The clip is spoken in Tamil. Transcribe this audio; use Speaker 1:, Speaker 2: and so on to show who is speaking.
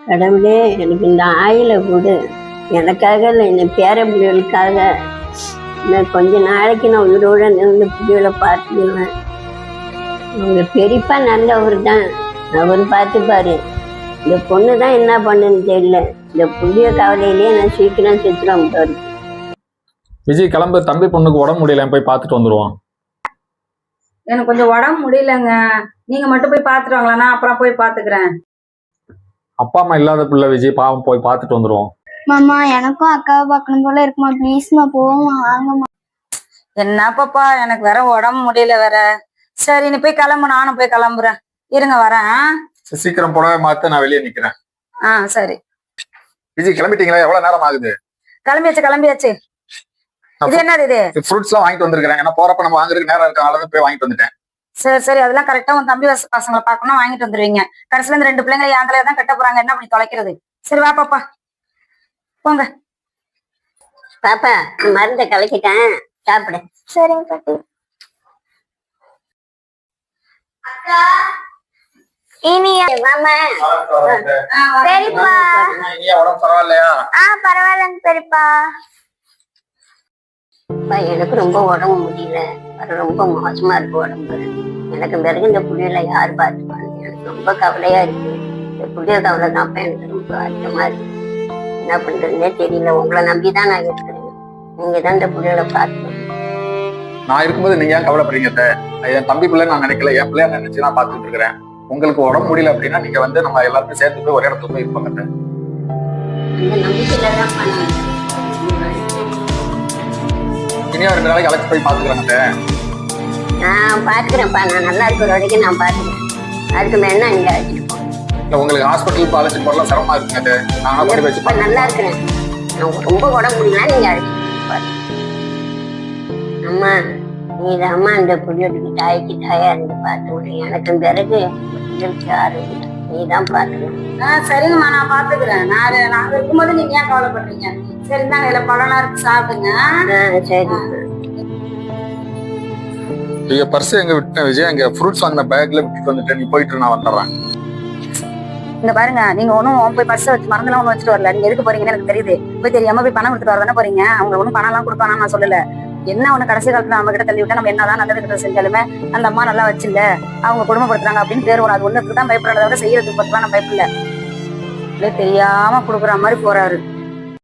Speaker 1: கடவுளே எனக்கு இந்த ஆயில கொடு. எனக்காக இல்லை, இந்த பேர பிள்ளைகளுக்காக. இன்னும் கொஞ்ச நாளைக்கு நான் உயிரோட இருந்து பிள்ளைகளை பார்த்துக்குவேன். அவங்க பெரியப்பா நல்லவர் தான், அவர் பார்த்துப்பாரு. இந்த பொண்ணு தான் என்ன பண்ணுன்னு தெரியல. இந்த புள்ளிய கவலையிலேயே நான் சீக்கிரம் செத்துறோம் பாரு.
Speaker 2: விஜய் கிளம்பு, தம்பி பொண்ணுக்கு உடம்பு முடியல, போய் பார்த்துட்டு வந்துருவோம்.
Speaker 3: எனக்கு கொஞ்சம் உடம்பு முடியலங்க, நீங்க மட்டும் போய் பாத்துட்டு வாங்களா, நான் அப்புறம் போய் பாத்துக்கிறேன்.
Speaker 2: அப்பா அம்மா இல்லாத பிள்ளை விஜய், பாவம், போய் பார்த்துட்டு வந்துருவோம்.
Speaker 4: மாமா எனக்கும் அக்காவை பார்க்கணும் போல இருக்குமா, ப்ளீஸ்மா போமா, வாங்கம்மா.
Speaker 3: என்ன பாப்பா, எனக்கு வேற உடம்பு முடியல வேற. சரி நீ போய் கிளம்பு, நானும் போய் கிளம்புறேன், இருங்க வரேன்.
Speaker 2: சீக்கிரம் புடவை மாத்த, நான் வெளியே நிக்கிறேன்.
Speaker 3: சரி.
Speaker 2: விஜய் கிளம்பிட்டீங்களா? எவ்வளவு நேரம் ஆகுது?
Speaker 3: கிளம்பியாச்சு. இது என்னது இது?
Speaker 2: ஃப்ரூட்ஸ் எல்லாம் வாங்கிட்டு வந்திருக்கேன். ஏன்னா போறப்ப நம்ம வாங்குறதுக்கு நேரம் இருக்காங்க, போய் வாங்கிட்டு வந்துட்டேன்.
Speaker 3: சரி அதெல்லாம் கரெக்டா உன் தம்பி பசங்களை பார்க்கணும், வாங்கிட்டு வந்துருவீங்க. கடைசியில இந்த 2 பிள்ளைங்களை என் தலையில தான் கட்ட போறாங்க, என்ன பண்ணி தொலைக்கிறது? சரி வா பாப்பா, போங்க.
Speaker 1: பாப்பா மருந்தை கலக்கிட்டேன், சாப்பிடு.
Speaker 4: சரிங்க பாட்டி.
Speaker 1: மாமா
Speaker 4: பெரியப்பா.
Speaker 2: உடம்பு பரவாயில்லையா?
Speaker 4: பரவாயில்லங்க பெரியப்பா.
Speaker 1: எனக்கு ரொம்ப உடம்பு முடியல, ரொம்ப மோசமா இருக்கு உடம்பு. எனக்கு பிறகு இந்த புள்ளியில யாரு பார்த்துப்பாங்க? எனக்கு ரொம்ப கவலையா இருக்கு. இந்த புள்ளிய கவலை தான் எனக்கு ரொம்ப அதிகமா இருக்கு. என்ன பண்றதுன்னே தெரியல. உங்களை நம்பிதான் நான் இருக்கிறேன். நீங்க தான் இந்த புள்ளிகளை பார்த்து.
Speaker 2: நான் இருக்கும்போது நீங்க ஏன் கவலைப்படுறீங்க? என் தம்பி பிள்ளை நான் நினைக்கல, என் பிள்ளைய நினைச்சு நான் பார்த்துட்டு இருக்கிறேன். உங்களுக்கு உடம்பு முடியல அப்படின்னா நீங்க வந்து நம்ம எல்லாருக்கும் சேர்த்து போய் ஒரே இடத்துல போய் இருப்பாங்க.
Speaker 1: அந்த நம்பிக்கையில தான் பண்ணேன்.
Speaker 2: இனியா 2 நாளைக்கு அழைச்சி போய் பாத்துக்கிறாங்க.
Speaker 1: நான் பாத்துக்கிறேன்ப்பா, நான் நல்லா இருக்கிற வரைக்கும் நான் பாத்துக்கிறேன். அதுக்கு மேல நீங்க அழைச்சிட்டு போங்க.
Speaker 2: உங்களுக்கு ஹாஸ்பிட்டல் அழைச்சிட்டு போறலாம் சிரமமா இருக்குங்க. நான் பண்ணி வச்சு
Speaker 1: நல்லா இருக்கிறேன். நான் ரொம்ப உடம்பு முடியல, நீங்க அழைச்சிட்டு பாருங்க. அம்மா நீதான் அம்மா அந்த புள்ளியோட்டுக்கு தாய்க்கு தாயா இருந்து பார்த்து. எனக்கு பிறகு யாரு நீதான் பாத்துக்கணும்.
Speaker 3: சரிங்கம்மா, நான் பாத்துக்கிறேன். நாங்க இருக்கும்போது நீங்க ஏன் கவலைப்படுறீங்க? சரி தாங்க, இல்ல பழம்லாம் இருக்கு, சாப்பிடுங்க.
Speaker 2: சரி பர்ஸ் எங்க விட்டேன் விஜய்? எங்க ஃப்ரூட்ஸ் வாங்கின பேக்ல விட்டுட்டு வந்துட்டேன். நீ போயிட்டு நான் வந்துடுறேன்.
Speaker 3: இந்த பாருங்க, நீங்க ஒன்னும் போய் பர்ஸ் வச்சு மறந்துலாம் ஒண்ணு வச்சுட்டு வரல. நீங்க எதுக்கு போறீங்கன்னு எனக்கு தெரியுது. போய் தெரியாம போய் பணம் கொடுத்துட்டு வரதானே போறீங்க. அவங்க ஒன்னும் பணம் எல்லாம் கொடுப்பானா நான் சொல்லல. என்ன ஒண்ணு கடைசி காலத்துல நம்ம கிட்ட தள்ளி விட்டா நம்ம என்னதான் நல்லது கிட்ட செஞ்சாலுமே அந்த அம்மா நல்லா வச்சில்ல, அவங்க குடும்பப்படுத்துறாங்க அப்படின்னு பேர் வரும். அது ஒண்ணுக்கு தான் பயப்படுறத விட செய்யறதுக்கு பத்தி தான் நான் பயப்படல. தெரியாம கொடுக்குற மாதிரி போறாரு.